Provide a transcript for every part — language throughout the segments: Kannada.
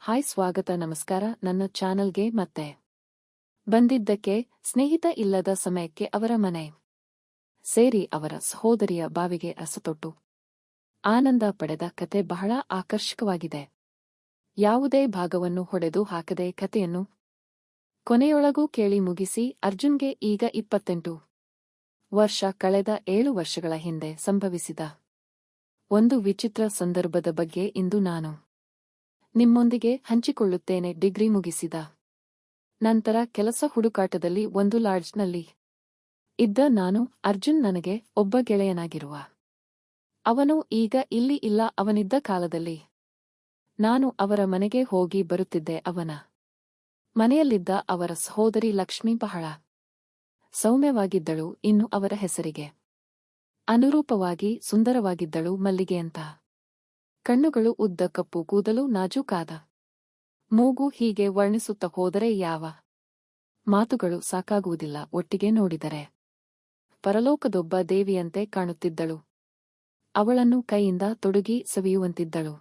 ಹಾಯ್ ಸ್ವಾಗತ ನಮಸ್ಕಾರ ನನ್ನ ಚಾನಲ್ಗೆ ಮತ್ತೆ ಬಂದಿದ್ದಕ್ಕೆ ಸ್ನೇಹಿತ ಇಲ್ಲದ ಸಮಯಕ್ಕೆ ಅವರ ಮನೆ ಸೇರಿ ಅವರ ಸಹೋದರಿಯ ಬಾವಿಗೆ ಅಸತೊಟ್ಟು ಆನಂದ ಪಡೆದ ಕತೆ ಬಹಳ ಆಕರ್ಷಕವಾಗಿದೆ. ಯಾವುದೇ ಭಾಗವನ್ನು ಹೊಡೆದು ಹಾಕದೆ ಕತೆಯನ್ನು ಕೊನೆಯೊಳಗೂ ಕೇಳಿ ಮುಗಿಸಿ. ಅರ್ಜುನ್ಗೆ ಈಗ 28 ವರ್ಷ. ಕಳೆದ 7 ವರ್ಷಗಳ ಹಿಂದೆ ಸಂಭವಿಸಿದ ಒಂದು ವಿಚಿತ್ರ ಸಂದರ್ಭದ ಬಗ್ಗೆ ಇಂದು ನಾನು ನಿಮ್ಮೊಂದಿಗೆ ಹಂಚಿಕೊಳ್ಳುತ್ತೇನೆ. ಡಿಗ್ರಿ ಮುಗಿಸಿದ ನಂತರ ಕೆಲಸ ಹುಡುಕಾಟದಲ್ಲಿ ಒಂದು ಲಾಡ್ಜ್ನಲ್ಲಿ ಇದ್ದ ನಾನು, ಅರ್ಜುನ್ ನನಗೆ ಒಬ್ಬ ಗೆಳೆಯನಾಗಿರುವ ಅವನು ಈಗ ಇಲ್ಲಿ ಇಲ್ಲ. ಅವನಿದ್ದ ಕಾಲದಲ್ಲಿ ನಾನು ಅವರ ಮನೆಗೆ ಹೋಗಿ ಬರುತ್ತಿದ್ದೆ. ಅವನ ಮನೆಯಲ್ಲಿದ್ದ ಅವರ ಸಹೋದರಿ ಲಕ್ಷ್ಮಿ ಬಹಳ ಸೌಮ್ಯವಾಗಿದ್ದಳು. ಇನ್ನು ಅವರ ಹೆಸರಿಗೆ ಅನುರೂಪವಾಗಿ ಸುಂದರವಾಗಿದ್ದಳು. ಮಲ್ಲಿಗೆಯಂತ ಕಣ್ಣುಗಳು, ಉದ್ದ ಕಪ್ಪು ಕೂದಲು, ನಾಜೂಕಾದ ಮೂಗು. ಹೀಗೆ ವರ್ಣಿಸುತ್ತ ಹೋದರೆ ಯಾವ ಮಾತುಗಳು ಸಾಕಾಗುವುದಿಲ್ಲ. ಒಟ್ಟಿಗೆ ನೋಡಿದರೆ ಪರಲೋಕದೊಬ್ಬ ದೇವಿಯಂತೆ ಕಾಣುತ್ತಿದ್ದಳು. ಅವಳನ್ನು ಕೈಯಿಂದ ತೊಡುಗಿ ಸವಿಯುವಂತಿದ್ದಳು.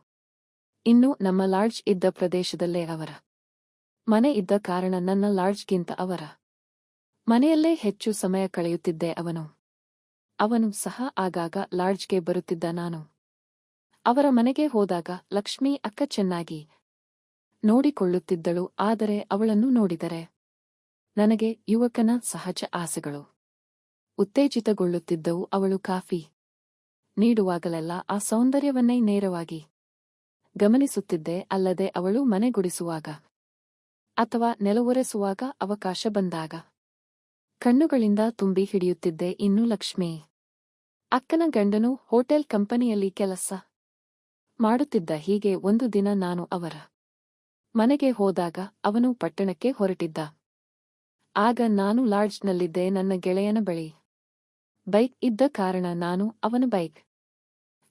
ಇನ್ನು ನಮ್ಮ ಲಾಡ್ಜ್ ಇದ್ದ ಪ್ರದೇಶದಲ್ಲೇ ಅವರ ಮನೆ ಇದ್ದ ಕಾರಣ ನನ್ನ ಲಾಡ್ಜ್ಗಿಂತ ಅವರ ಮನೆಯಲ್ಲೇ ಹೆಚ್ಚು ಸಮಯ ಕಳೆಯುತ್ತಿದ್ದೆ. ಅವನು ಸಹ ಆಗಾಗ ಲಾಡ್ಜ್ಗೆ ಬರುತ್ತಿದ್ದ. ನಾನು ಅವರ ಮನೆಗೆ ಹೋದಾಗ ಲಕ್ಷ್ಮೀ ಅಕ್ಕ ಚೆನ್ನಾಗಿ ನೋಡಿಕೊಳ್ಳುತ್ತಿದ್ದಳು. ಆದರೆ ಅವಳನ್ನು ನೋಡಿದರೆ ನನಗೆ ಯುವಕನ ಸಹಜ ಆಸೆಗಳು ಉತ್ತೇಜಿತಗೊಳ್ಳುತ್ತಿದ್ದವು. ಅವಳು ಕಾಫಿ ನೀಡುವಾಗಲೆಲ್ಲ ಆ ಸೌಂದರ್ಯವನ್ನೇ ನೇರವಾಗಿ ಗಮನಿಸುತ್ತಿದ್ದೆ. ಅಲ್ಲದೆ ಅವಳು ಮನೆ ಗುಡಿಸುವಾಗ ಅಥವಾ ನೆಲವೊರೆಸುವಾಗ ಅವಕಾಶ ಬಂದಾಗ ಕಣ್ಣುಗಳಿಂದ ತುಂಬಿ ಹಿಡಿಯುತ್ತಿದ್ದೆ. ಇನ್ನು ಲಕ್ಷ್ಮೀ ಅಕ್ಕನ ಗಂಡನು ಹೋಟೆಲ್ ಕಂಪನಿಯಲ್ಲಿ ಕೆಲಸ ಮಾಡುತ್ತಿದ್ದ. ಹೀಗೆ ಒಂದು ದಿನ ನಾನು ಅವರ ಮನೆಗೆ ಹೋದಾಗ ಅವನು ಪಟ್ಟಣಕ್ಕೆ ಹೊರಟಿದ್ದ. ಆಗ ನಾನು ಲಾಡ್ಜ್ನಲ್ಲಿದ್ದೆ. ನನ್ನ ಗೆಳೆಯನ ಬಳಿ ಬೈಕ್ ಇದ್ದ ಕಾರಣ ನಾನು ಅವನ ಬೈಕ್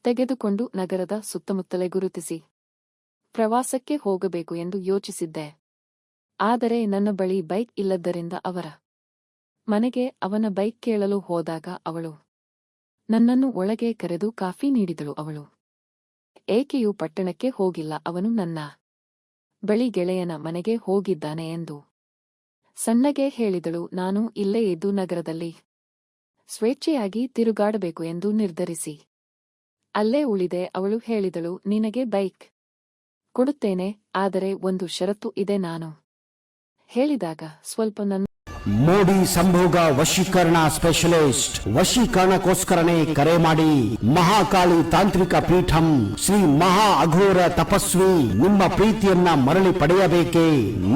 ತೆಗೆದುಕೊಂಡು ನಗರದ ಸುತ್ತಮುತ್ತಲೇ ಗುರುತಿಸಿ ಪ್ರವಾಸಕ್ಕೆ ಹೋಗಬೇಕು ಎಂದು ಯೋಚಿಸಿದ್ದೆ. ಆದರೆ ನನ್ನ ಬಳಿ ಬೈಕ್ ಇಲ್ಲದ್ದರಿಂದ ಅವರ ಮನೆಗೆ ಅವನ ಬೈಕ್ ಕೇಳಲು ಹೋದಾಗ ಅವಳು ನನ್ನನ್ನು ಒಳಗೆ ಕರೆದು ಕಾಫಿ ನೀಡಿದಳು. ಅವಳು ಏಕೆಯೂ ಪಟ್ಟಣಕ್ಕೆ ಹೋಗಿಲ್ಲ, ಅವನು ನನ್ನ ಬಳಿ ಗೆಳೆಯನ ಮನೆಗೆ ಹೋಗಿದ್ದಾನೆ ಎಂದು ಸಣ್ಣಗೆ ಹೇಳಿದಳು. ನಾನು ಇಲ್ಲೇ ಇದ್ದು ನಗರದಲ್ಲಿ ಸ್ವೇಚ್ಛೆಯಾಗಿ ತಿರುಗಾಡಬೇಕು ಎಂದು ನಿರ್ಧರಿಸಿ ಅಲ್ಲೇ ಉಳಿದೆ. ಅವಳು ಹೇಳಿದಳು, ನಿನಗೆ ಬೈಕ್ ಕೊಡುತ್ತೇನೆ, ಆದರೆ ಒಂದು ಷರತ್ತು ಇದೆ. ನಾನು ಹೇಳಿದಾಗ ಸ್ವಲ್ಪ ನನ್ನ ಮೋಡಿ ಸಂಭೋಗ ವಶೀಕರಣ ಸ್ಪೆಷಲಿಸ್ಟ್. ವಶೀಕರಣಕ್ಕೋಸ್ಕರನೇ ಕರೆ ಮಾಡಿ. ಮಹಾಕಾಳಿ ತಾಂತ್ರಿಕ ಪೀಠಂ ಶ್ರೀ ಮಹಾ ಅಘೋರ ತಪಸ್ವಿ. ನಿಮ್ಮ ಪ್ರೀತಿಯನ್ನ ಮರಳಿ ಪಡೆಯಬೇಕೇ?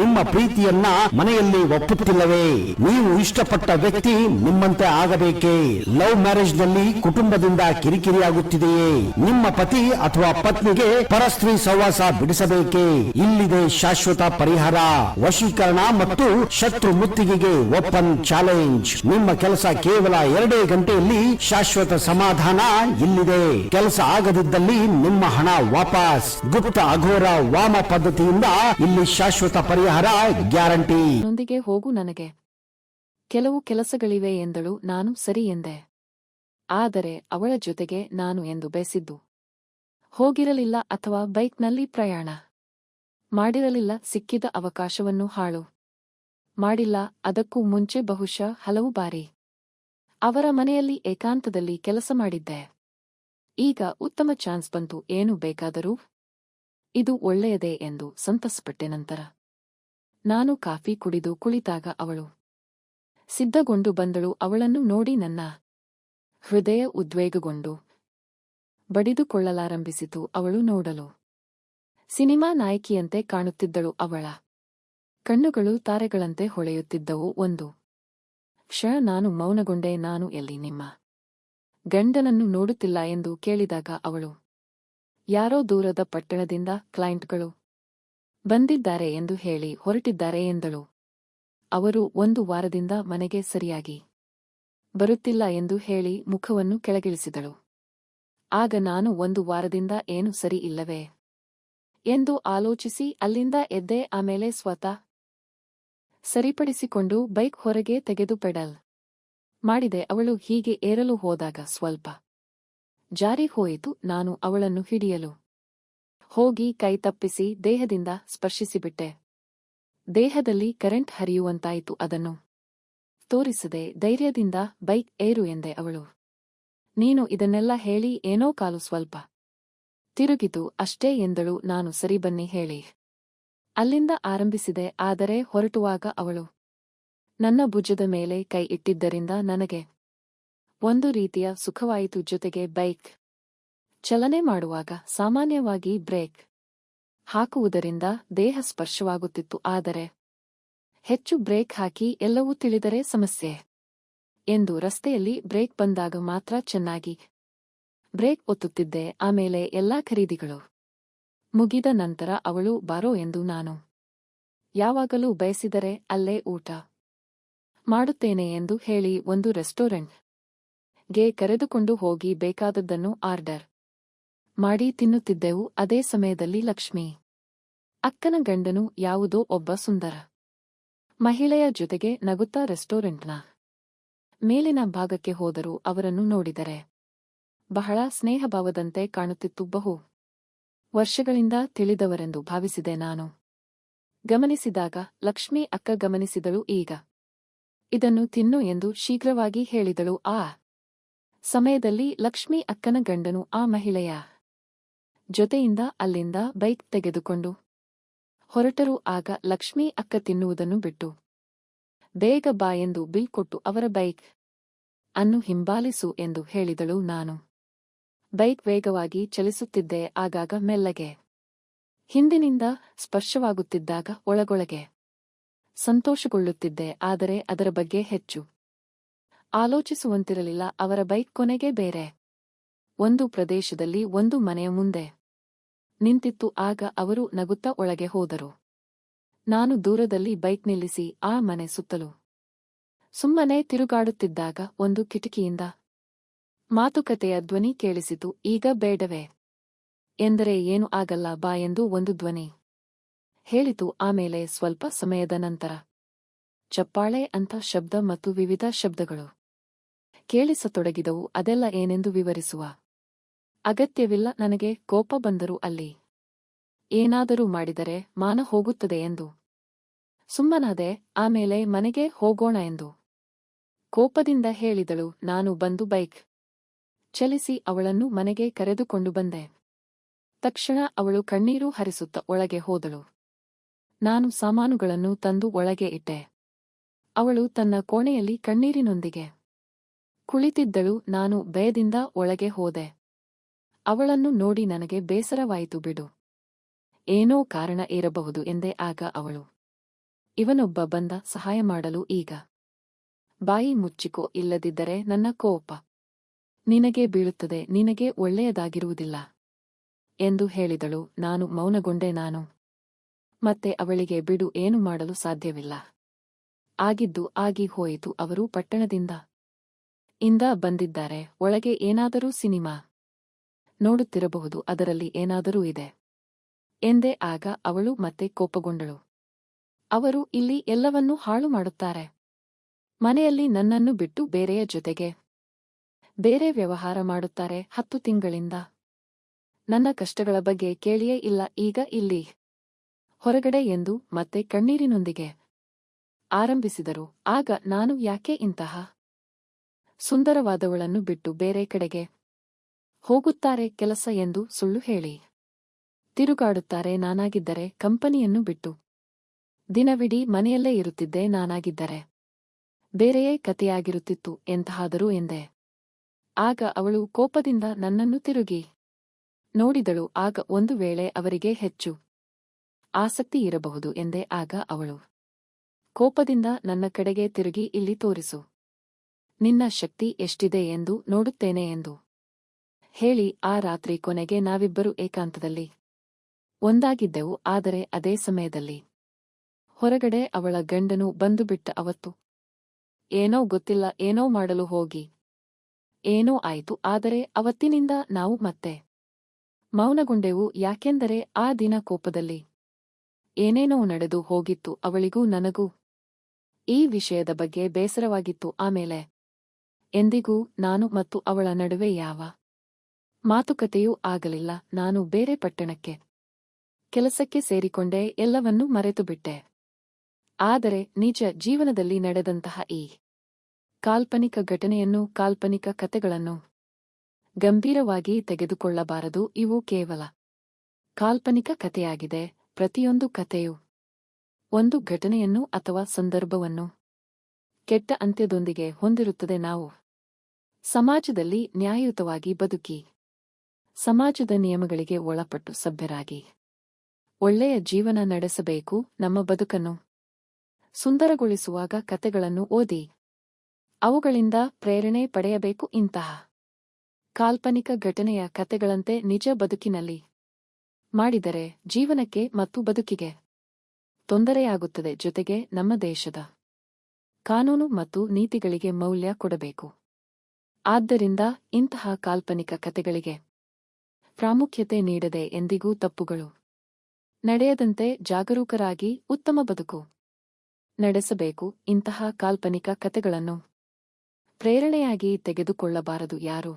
ನಿಮ್ಮ ಪ್ರೀತಿಯನ್ನ ಮನೆಯಲ್ಲಿ ಒಪ್ಪುತ್ತಿಲ್ಲವೇ? ನೀವು ಇಷ್ಟಪಟ್ಟ ವ್ಯಕ್ತಿ ನಿಮ್ಮಂತೆ ಆಗಬೇಕೇ? ಲವ್ ಮ್ಯಾರೇಜ್ ನಲ್ಲಿ ಕುಟುಂಬದಿಂದ ಕಿರಿಕಿರಿಯಾಗುತ್ತಿದೆಯೇ? ನಿಮ್ಮ ಪತಿ ಅಥವಾ ಪತ್ನಿಗೆ ಪರಸ್ತ್ರೀ ಸಹವಾಸ ಬಿಡಿಸಬೇಕೇ? ಇಲ್ಲಿದೆ ಶಾಶ್ವತ ಪರಿಹಾರ. ವಶೀಕರಣ ಮತ್ತು ಶತ್ರು ಮುತ್ತಿಗೆಗೆ ಓಪನ್ ಚಾಲೆಂಜ್. ನಿಮ್ಮ ಕೆಲಸ ಕೇವಲ 2 ಗಂಟೆಯಲ್ಲಿ ಶಾಶ್ವತ ಸಮಾಧಾನ ಇಲ್ಲಿದೆ. ಕೆಲಸ ಆಗದಿದ್ದಲ್ಲಿ ನಿಮ್ಮ ಹಣ ವಾಪಸ್. ಗುಪ್ತ ಅಘೋರ ವಾಮ ಪದ್ಧತಿಯಿಂದ ಇಲ್ಲಿ ಶಾಶ್ವತ ಪರಿಹಾರ ಗ್ಯಾರಂಟಿ. ನೊಂದಿಗೆ ಹೋಗು, ನನಗೆ ಕೆಲವು ಕೆಲಸಗಳಿವೆ ಎಂದಳು. ನಾನು ಸರಿ ಎಂದೆ. ಆದರೆ ಅವಳ ಜೊತೆಗೆ ನಾನು ಎಂದು ಬಯಸಿದ್ದು ಹೋಗಿರಲಿಲ್ಲ ಅಥವಾ ಬೈಕ್ನಲ್ಲಿ ಪ್ರಯಾಣ ಮಾಡಿರಲಿಲ್ಲ. ಸಿಕ್ಕಿದ ಅವಕಾಶವನ್ನು ಹಾಳು ಮಾಡಿಲ್ಲ. ಅದಕ್ಕೂ ಮುಂಚೆ ಬಹುಶಃ ಹಲವು ಬಾರಿ ಅವರ ಮನೆಯಲ್ಲಿ ಏಕಾಂತದಲ್ಲಿ ಕೆಲಸ ಮಾಡಿದ್ದೆ. ಈಗ ಉತ್ತಮ ಚಾನ್ಸ್ ಬಂತು. ಏನು ಬೇಕಾದರೂ ಇದು ಒಳ್ಳೆಯದೇ ಎಂದು ಸಂತಸಪಟ್ಟೆ. ನಂತರ ನಾನು ಕಾಫಿ ಕುಡಿದು ಕುಳಿತಾಗ ಅವಳು ಸಿದ್ಧಗೊಂಡು ಬಂದಳು. ಅವಳನ್ನು ನೋಡಿ ನನ್ನ ಹೃದಯ ಉದ್ವೇಗಗೊಂಡು ಬಡಿದುಕೊಳ್ಳಲಾರಂಭಿಸಿತು. ಅವಳು ನೋಡಲು ಸಿನಿಮಾ ನಾಯಕಿಯಂತೆ ಕಾಣುತ್ತಿದ್ದಳು. ಅವಳ ಕಣ್ಣುಗಳು ತಾರೆಗಳಂತೆ ಹೊಳೆಯುತ್ತಿದ್ದವು. ಒಂದು ಕ್ಷಣ ನಾನು ಮೌನಗೊಂಡೆ. ನಾನು ಎಲ್ಲಿ ನಿಮ್ಮ ಗಂಡನನ್ನು ನೋಡುತ್ತಿಲ್ಲ ಎಂದು ಕೇಳಿದಾಗ ಅವಳು ಯಾರೋ ದೂರದ ಪಟ್ಟಣದಿಂದ ಕ್ಲೈಂಟ್ಗಳು ಬಂದಿದ್ದಾರೆ ಎಂದು ಹೇಳಿ ಹೊರಟಿದ್ದಾರೆ ಎಂದಳು. ಅವರು 1 ವಾರದಿಂದ ಮನೆಗೆ ಸರಿಯಾಗಿ ಬರುತ್ತಿಲ್ಲ ಎಂದು ಹೇಳಿ ಮುಖವನ್ನು ಕೆಳಗಿಳಿಸಿದಳು. ಆಗ ನಾನು 1 ವಾರದಿಂದ ಏನು ಸರಿ ಇಲ್ಲವೇ ಎಂದು ಆಲೋಚಿಸಿ ಅಲ್ಲಿಂದ ಎದ್ದೆ. ಆಮೇಲೆ ಸ್ವತಃ ಸರಿಪಡಿಸಿಕೊಂಡು ಬೈಕ್ ಹೊರಗೆ ತೆಗೆದು ಪೆಡಲ್ ಮಾಡಿದೆ. ಅವಳು ಹೀಗೆ ಏರಲು ಹೋದಾಗ ಸ್ವಲ್ಪ ಜಾರಿ ಹೋಯಿತು. ನಾನು ಅವಳನ್ನು ಹಿಡಿಯಲು ಹೋಗಿ ಕೈ ತಪ್ಪಿಸಿ ದೇಹದಿಂದ ಸ್ಪರ್ಶಿಸಿಬಿಟ್ಟೆ. ದೇಹದಲ್ಲಿ ಕರೆಂಟ್ ಹರಿಯುವಂತಾಯಿತು. ಅದನ್ನು ತೋರಿಸದೆ ಧೈರ್ಯದಿಂದ ಬೈಕ್ ಏರು ಎಂದೆ ಅವಳು. ನೀನು ಇದನ್ನೆಲ್ಲ ಹೇಳಿ ಏನೋ ಕಾಲು ಸ್ವಲ್ಪ ತಿರುಗಿತು ಅಷ್ಟೇ ಎಂದಳು. ನಾನು ಸರಿ ಬನ್ನಿ ಹೇಳಿ ಅಲ್ಲಿಂದ ಆರಂಭಿಸಿದೆ. ಆದರೆ ಹೊರಟುವಾಗ ಅವಳು ನನ್ನ ಭುಜದ ಮೇಲೆ ಕೈ ಇಟ್ಟಿದ್ದರಿಂದ ನನಗೆ ಒಂದು ರೀತಿಯ ಸುಖವಾಯಿತು. ಜೊತೆಗೆ ಬೈಕ್ ಚಲನೆ ಮಾಡುವಾಗ ಸಾಮಾನ್ಯವಾಗಿ ಬ್ರೇಕ್ ಹಾಕುವುದರಿಂದ ದೇಹ ಸ್ಪರ್ಶವಾಗುತ್ತಿತ್ತು. ಆದರೆ ಹೆಚ್ಚು ಬ್ರೇಕ್ ಹಾಕಿ ಎಲ್ಲವೂ ತಿಳಿದರೆ ಸಮಸ್ಯೆ ಎಂದು ರಸ್ತೆಯಲ್ಲಿ ಬ್ರೇಕ್ ಬಂದಾಗ ಮಾತ್ರ ಚೆನ್ನಾಗಿ ಬ್ರೇಕ್ ಒತ್ತುತ್ತಿದ್ದೆ. ಆಮೇಲೆ ಎಲ್ಲಾ ಖರೀದಿಗಳು ಮುಗಿದ ನಂತರ ಅವಳು ಬಾರೋ ಎಂದು ನಾನು ಯಾವಾಗಲೂ ಬಯಸಿದರೆ ಅಲ್ಲೇ ಊಟ ಮಾಡುತ್ತೇನೆ ಎಂದು ಹೇಳಿ ಒಂದು ರೆಸ್ಟೋರೆಂಟ್ ಗೆ ಕರೆದುಕೊಂಡು ಹೋಗಿ ಬೇಕಾದದ್ದನ್ನು ಆರ್ಡರ್ ಮಾಡಿ ತಿನ್ನುತ್ತಿದ್ದೆವು. ಅದೇ ಸಮಯದಲ್ಲಿ ಲಕ್ಷ್ಮಿ ಅಕ್ಕನ ಗಂಡನು ಯಾವುದೋ ಒಬ್ಬ ಸುಂದರ ಮಹಿಳೆಯ ಜೊತೆಗೆ ನಗುತ್ತಾ ರೆಸ್ಟೋರೆಂಟ್ನ ಮೇಲಿನ ಭಾಗಕ್ಕೆ ಹೋದರು. ಅವರನ್ನು ನೋಡಿದರೆ ಬಹಳ ಸ್ನೇಹಭಾವದಂತೆ ಕಾಣುತ್ತಿತ್ತು. ಬಹು ವರ್ಷಗಳಿಂದ ತಿಳಿದವರೆಂದು ಭಾವಿಸಿದೆ ನಾನು. ಗಮನಿಸಿದಾಗ ಲಕ್ಷ್ಮಿ ಅಕ್ಕ ಗಮನಿಸಿದಳು. ಈಗ ಇದನ್ನು ತಿನ್ನು ಎಂದು ಶೀಘ್ರವಾಗಿ ಹೇಳಿದಳು. ಆ ಸಮಯದಲ್ಲಿ ಲಕ್ಷ್ಮಿ ಅಕ್ಕನ ಗಂಡನು ಆ ಮಹಿಳೆಯ ಜೊತೆಯಿಂದ ಅಲ್ಲಿಂದ ಬೈಕ್ ತೆಗೆದುಕೊಂಡು ಹೊರಟರು. ಆಗ ಲಕ್ಷ್ಮಿ ಅಕ್ಕ ತಿನ್ನುವುದನ್ನು ಬಿಟ್ಟು ಬೇಗ ಬಾ ಎಂದು ಬಿಲ್ ಕೊಟ್ಟು ಅವರ ಬೈಕ್ ಅನ್ನು ಹಿಂಬಾಲಿಸು ಎಂದು ಹೇಳಿದಳು. ನಾನು ಬೈಕ್ ವೇಗವಾಗಿ ಚಲಿಸುತ್ತಿದ್ದೆ. ಆಗಾಗ ಮೆಲ್ಲಗೆ ಹಿಂದಿನಿಂದ ಸ್ಪರ್ಶವಾಗುತ್ತಿದ್ದಾಗ ಒಳಗೊಳಗೆ ಸಂತೋಷಗೊಳ್ಳುತ್ತಿದ್ದೆ. ಆದರೆ ಅದರ ಬಗ್ಗೆ ಹೆಚ್ಚು ಆಲೋಚಿಸುವಂತಿರಲಿಲ್ಲ. ಅವರ ಬೈಕ್ ಕೊನೆಗೆ ಬೇರೆ ಒಂದು ಪ್ರದೇಶದಲ್ಲಿ ಒಂದು ಮನೆಯ ಮುಂದೆ ನಿಂತಿತ್ತು. ಆಗ ಅವರು ನಗುತ್ತಾ ಒಳಗೆ ಹೋದರು. ನಾನು ದೂರದಲ್ಲಿ ಬೈಕ್ ನಿಲ್ಲಿಸಿ ಆ ಮನೆ ಸುತ್ತಲೂ ಸುಮ್ಮನೆ ತಿರುಗಾಡುತ್ತಿದ್ದಾಗ ಒಂದು ಕಿಟಕಿಯಿಂದ ಮಾತುಕತೆಯ ಧ್ವನಿ ಕೇಳಿಸಿತು. ಈಗ ಬೇಡವೇ ಎಂದರೆ ಏನು ಆಗಲ್ಲ ಬಾ ಎಂದು ಒಂದು ಧ್ವನಿ ಹೇಳಿತು. ಆಮೇಲೆ ಸ್ವಲ್ಪ ಸಮಯದ ನಂತರ ಚಪ್ಪಾಳೆ ಅಂತ ಶಬ್ದ ಮತ್ತು ವಿವಿಧ ಶಬ್ದಗಳು ಕೇಳಿಸತೊಡಗಿದವು. ಅದೆಲ್ಲ ಏನೆಂದು ವಿವರಿಸುವ ಅಗತ್ಯವಿಲ್ಲ. ನನಗೆ ಕೋಪ ಬಂದರೂ ಅಲ್ಲಿ ಏನಾದರೂ ಮಾಡಿದರೆ ಮಾನ ಹೋಗುತ್ತದೆ ಎಂದು ಸುಮ್ಮನಾದೆ. ಆಮೇಲೆ ಮನೆಗೆ ಹೋಗೋಣ ಎಂದು ಕೋಪದಿಂದ ಹೇಳಿದಳು. ನಾನು ಬಂದು ಬೈಕ್ ಚಲಿಸಿ ಅವಳನ್ನು ಮನೆಗೆ ಕರೆದುಕೊಂಡು ಬಂದೆ. ತಕ್ಷಣ ಅವಳು ಕಣ್ಣೀರು ಹರಿಸುತ್ತ ಒಳಗೆ ಹೋದಳು. ನಾನು ಸಾಮಾನುಗಳನ್ನು ತಂದು ಒಳಗೆ ಇಟ್ಟೆ. ಅವಳು ತನ್ನ ಕೋಣೆಯಲ್ಲಿ ಕಣ್ಣೀರಿನೊಂದಿಗೆ ಕುಳಿತಿದ್ದಳು. ನಾನು ಭಯದಿಂದ ಒಳಗೆ ಹೋದೆ. ಅವಳನ್ನು ನೋಡಿ ನನಗೆ ಬೇಸರವಾಯಿತು. ಬಿಡು, ಏನೋ ಕಾರಣ ಇರಬಹುದು ಎಂದೆ. ಆಗ ಅವಳು ಇವನೊಬ್ಬ ಬಂದ ಸಹಾಯ ಮಾಡಲು. ಈಗ ಬಾಯಿ ಮುಚ್ಚಿಕೋ, ಇಲ್ಲದಿದ್ದರೆ ನನ್ನ ಕೋಪ ನಿನಗೆ ಬೀಳುತ್ತದೆ, ನಿನಗೆ ಒಳ್ಳೆಯದಾಗಿರುವುದಿಲ್ಲ ಎಂದು ಹೇಳಿದಳು. ನಾನು ಮೌನಗೊಂಡೆ. ನಾನು ಮತ್ತೆ ಅವಳಿಗೆ ಬಿಡು, ಏನು ಮಾಡಲು ಸಾಧ್ಯವಿಲ್ಲ, ಆಗಿದ್ದು ಆಗಿ ಹೋಯಿತು. ಅವರು ಪಟ್ಟಣದಿಂದ ಬಂದಿದ್ದಾರೆ. ಒಳಗೆ ಏನಾದರೂ ಸಿನಿಮಾ ನೋಡುತ್ತಿರಬಹುದು, ಅದರಲ್ಲಿ ಏನಾದರೂ ಇದೆ ಎಂದೆ. ಆಗ ಅವಳು ಮತ್ತೆ ಕೋಪಗೊಂಡಳು. ಅವರು ಇಲ್ಲಿ ಎಲ್ಲವನ್ನೂ ಹಾಳು ಮಾಡುತ್ತಾರೆ. ಮನೆಯಲ್ಲಿ ನನ್ನನ್ನು ಬಿಟ್ಟು ಬೇರೆಯ ಜೊತೆಗೆ ಬೇರೆ ವ್ಯವಹಾರ ಮಾಡುತ್ತಾರೆ. 10 ತಿಂಗಳಿಂದ ನನ್ನ ಕಷ್ಟಗಳ ಬಗ್ಗೆ ಕೇಳಿಯೇ ಇಲ್ಲ. ಈಗ ಇಲ್ಲಿ ಹೊರಗಡೆ ಎಂದು ಮತ್ತೆ ಕಣ್ಣೀರಿನೊಂದಿಗೆ ಆರಂಭಿಸಿದರು. ಆಗ ನಾನು ಯಾಕೆ ಇಂತಹ ಸುಂದರವಾದವಳನ್ನು ಬಿಟ್ಟು ಬೇರೆ ಕಡೆಗೆ ಹೋಗುತ್ತಾರೆ? ಕೆಲಸ ಎಂದು ಸುಳ್ಳು ಹೇಳಿ ತಿರುಗಾಡುತ್ತಾರೆ. ನಾನಾಗಿದ್ದರೆ ಕಂಪನಿಯನ್ನು ಬಿಟ್ಟು ದಿನವಿಡೀ ಮನೆಯಲ್ಲೇ ಇರುತ್ತಿದ್ದೆ. ನಾನಾಗಿದ್ದರೆ ಬೇರೆಯೇ ಕತೆಯಾಗಿರುತ್ತಿತ್ತು. ಎಂತಹಾದರೂ ಎಂದೆ. ಆಗ ಅವಳು ಕೋಪದಿಂದ ನನ್ನನ್ನು ತಿರುಗಿ ನೋಡಿದಳು. ಆಗ ಒಂದು ವೇಳೆ ಅವರಿಗೆ ಹೆಚ್ಚು ಆಸಕ್ತಿ ಇರಬಹುದು ಎಂದೆ. ಆಗ ಅವಳು ಕೋಪದಿಂದ ನನ್ನ ಕಡೆಗೆ ತಿರುಗಿ, ಇಲ್ಲಿ ತೋರಿಸು, ನಿನ್ನ ಶಕ್ತಿ ಎಷ್ಟಿದೆ ಎಂದು ನೋಡುತ್ತೇನೆ ಎಂದು ಹೇಳಿ ಆ ರಾತ್ರಿ ಕೊನೆಗೆ ನಾವಿಬ್ಬರು ಏಕಾಂತದಲ್ಲಿ ಒಂದಾಗಿದ್ದೆವು. ಆದರೆ ಅದೇ ಸಮಯದಲ್ಲಿ ಹೊರಗಡೆ ಅವಳ ಗಂಡನು ಬಂದುಬಿಟ್ಟ. ಅವತ್ತು ಏನೋ ಗೊತ್ತಿಲ್ಲ, ಏನೋ ಮಾಡಲು ಹೋಗಿ ಏನೋ ಆಯಿತು. ಆದರೆ ಅವತ್ತಿನಿಂದ ನಾವು ಮತ್ತೆ ಮೌನಗೊಂಡೆವು. ಯಾಕೆಂದರೆ ಆ ದಿನ ಕೋಪದಲ್ಲಿ ಏನೇನೋ ನಡೆದು ಹೋಗಿತ್ತು. ಅವಳಿಗೂ ನನಗೂ ಈ ವಿಷಯದ ಬಗ್ಗೆ ಬೇಸರವಾಗಿತ್ತು. ಆಮೇಲೆ ಎಂದಿಗೂ ನಾನು ಮತ್ತು ಅವಳ ನಡುವೆ ಯಾವ ಮಾತುಕತೆಯೂ ಆಗಲಿಲ್ಲ. ನಾನು ಬೇರೆ ಪಟ್ಟಣಕ್ಕೆ ಕೆಲಸಕ್ಕೆ ಸೇರಿಕೊಂಡೆ ಎಲ್ಲವನ್ನೂ ಮರೆತುಬಿಟ್ಟೆ. ಆದರೆ ನಿಜ ಜೀವನದಲ್ಲಿ ನಡೆದಂತಹ ಈ ಕಾಲ್ಪನಿಕ ಘಟನೆಯನ್ನು, ಕಾಲ್ಪನಿಕ ಕತೆಗಳನ್ನು ಗಂಭೀರವಾಗಿ ತೆಗೆದುಕೊಳ್ಳಬಾರದು. ಇವು ಕೇವಲ ಕಾಲ್ಪನಿಕ ಕಥೆಯಾಗಿದೆ. ಪ್ರತಿಯೊಂದು ಕಥೆಯು ಒಂದು ಘಟನೆಯನ್ನು ಅಥವಾ ಸಂದರ್ಭವನ್ನು ಕೆಟ್ಟ ಅಂತ್ಯದೊಂದಿಗೆ ಹೊಂದಿರುತ್ತದೆ. ನಾವು ಸಮಾಜದಲ್ಲಿ ನ್ಯಾಯಯುತವಾಗಿ ಬದುಕಿ, ಸಮಾಜದ ನಿಯಮಗಳಿಗೆ ಒಳಪಟ್ಟು ಸಭ್ಯರಾಗಿ ಒಳ್ಳೆಯ ಜೀವನ ನಡೆಸಬೇಕು. ನಮ್ಮ ಬದುಕನ್ನು ಸುಂದರಗೊಳಿಸುವಾಗ ಕತೆಗಳನ್ನು ಓದಿ ಅವುಗಳಿಂದ ಪ್ರೇರಣೆ ಪಡೆಯಬೇಕು. ಇಂತಹ ಕಾಲ್ಪನಿಕ ಘಟನೆಯ ಕತೆಗಳಂತೆ ನಿಜ ಬದುಕಿನಲ್ಲಿ ಮಾಡಿದರೆ ಜೀವನಕ್ಕೆ ಮತ್ತು ಬದುಕಿಗೆ ತೊಂದರೆಯಾಗುತ್ತದೆ. ಜೊತೆಗೆ ನಮ್ಮ ದೇಶದ ಕಾನೂನು ಮತ್ತು ನೀತಿಗಳಿಗೆ ಮೌಲ್ಯ ಕೊಡಬೇಕು. ಆದ್ದರಿಂದ ಇಂತಹ ಕಾಲ್ಪನಿಕ ಕತೆಗಳಿಗೆ ಪ್ರಾಮುಖ್ಯತೆ ನೀಡದೆ ಎಂದಿಗೂ ತಪ್ಪುಗಳು ನಡೆಯದಂತೆ ಜಾಗರೂಕರಾಗಿ ಉತ್ತಮ ಬದುಕು ನಡೆಸಬೇಕು. ಇಂತಹ ಕಾಲ್ಪನಿಕ ಕತೆಗಳನ್ನು ಪ್ರೇರಣೆಯಾಗಿ ತೆಗೆದುಕೊಳ್ಳಬಾರದು. ಯಾರು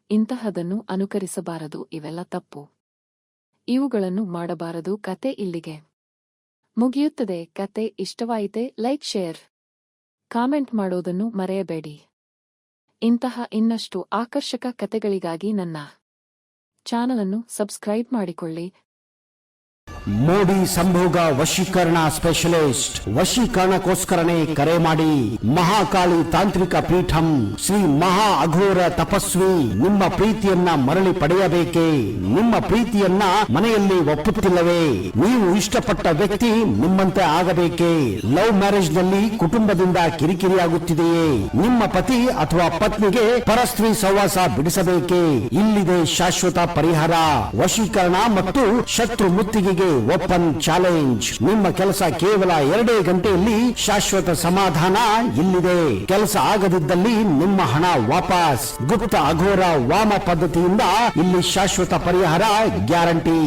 ಇಂತಹದನ್ನು ಅನುಕರಿಸಬಾರದು. ಇವೆಲ್ಲ ತಪ್ಪು. ಇವುಗಳನ್ನು ಮಾಡಬಾರದು. ಕತೆ ಇಲ್ಲಿಗೆ ಮುಗಿಯುತ್ತದೆ. ಕತೆ ಇಷ್ಟವಾಯಿತೆ ಲೈಕ್, ಶೇರ್, ಕಾಮೆಂಟ್ ಮಾಡೋದನ್ನು ಮರೆಯಬೇಡಿ. ಇಂತಹ ಇನ್ನಷ್ಟು ಆಕರ್ಷಕ ಕತೆಗಳಿಗಾಗಿ ನನ್ನ ಚಾನಲನ್ನು ಸಬ್ಸ್ಕ್ರೈಬ್ ಮಾಡಿಕೊಳ್ಳಿ. ಮೋಡಿ ಸಂಭೋಗ ವಶೀಕರಣ ಸ್ಪೆಷಲಿಸ್ಟ್. ವಶೀಕರಣಕ್ಕೋಸ್ಕರನೇ ಕರೆ ಮಾಡಿ. ಮಹಾಕಾಳಿ ತಾಂತ್ರಿಕ ಪೀಠಂ ಶ್ರೀ ಮಹಾ ಅಘೋರ ತಪಸ್ವಿ ನಿಮ್ಮ ಪ್ರೀತಿಯನ್ನ ಮರಳಿ ಪಡೆಯಬೇಕೇ? ನಿಮ್ಮ ಪ್ರೀತಿಯನ್ನ ಮನೆಯಲ್ಲಿ ಒಪ್ಪುತ್ತಿಲ್ಲವೇ? ನೀವು ಇಷ್ಟಪಟ್ಟ ವ್ಯಕ್ತಿ ನಿಮ್ಮಂತೆ ಆಗಬೇಕೇ? ಲವ್ ಮ್ಯಾರೇಜ್ ನಲ್ಲಿ ಕುಟುಂಬದಿಂದ ಕಿರಿಕಿರಿಯಾಗುತ್ತಿದೆಯೇ? ನಿಮ್ಮ ಪತಿ ಅಥವಾ ಪತ್ನಿಗೆ ಪರಸ್ತ್ರೀ ಸಹವಾಸ ಬಿಡಿಸಬೇಕೇ? ಇಲ್ಲಿದೆ ಶಾಶ್ವತ ಪರಿಹಾರ. ವಶೀಕರಣ ಮತ್ತು ಶತ್ರು ಮುತ್ತಿಗೆಗೆ ಓಪನ್ ಚಾಲೆಂಜ್. ನಿಮ್ಮ ಕೆಲಸ ಕೇವಲ 2 ಗಂಟೆಯಲ್ಲಿ ಶಾಶ್ವತ ಸಮಾಧಾನ ಇಲ್ಲಿದೆ. ಕೆಲಸ ಆಗದಿದ್ದಲ್ಲಿ ನಿಮ್ಮ ಹಣ ವಾಪಸ್. ಗುಪ್ತ ಅಘೋರ ವಾಮ ಪದ್ಧತಿಯಿಂದ ಇಲ್ಲಿ ಶಾಶ್ವತ ಪರಿಹಾರ ಗ್ಯಾರಂಟಿ.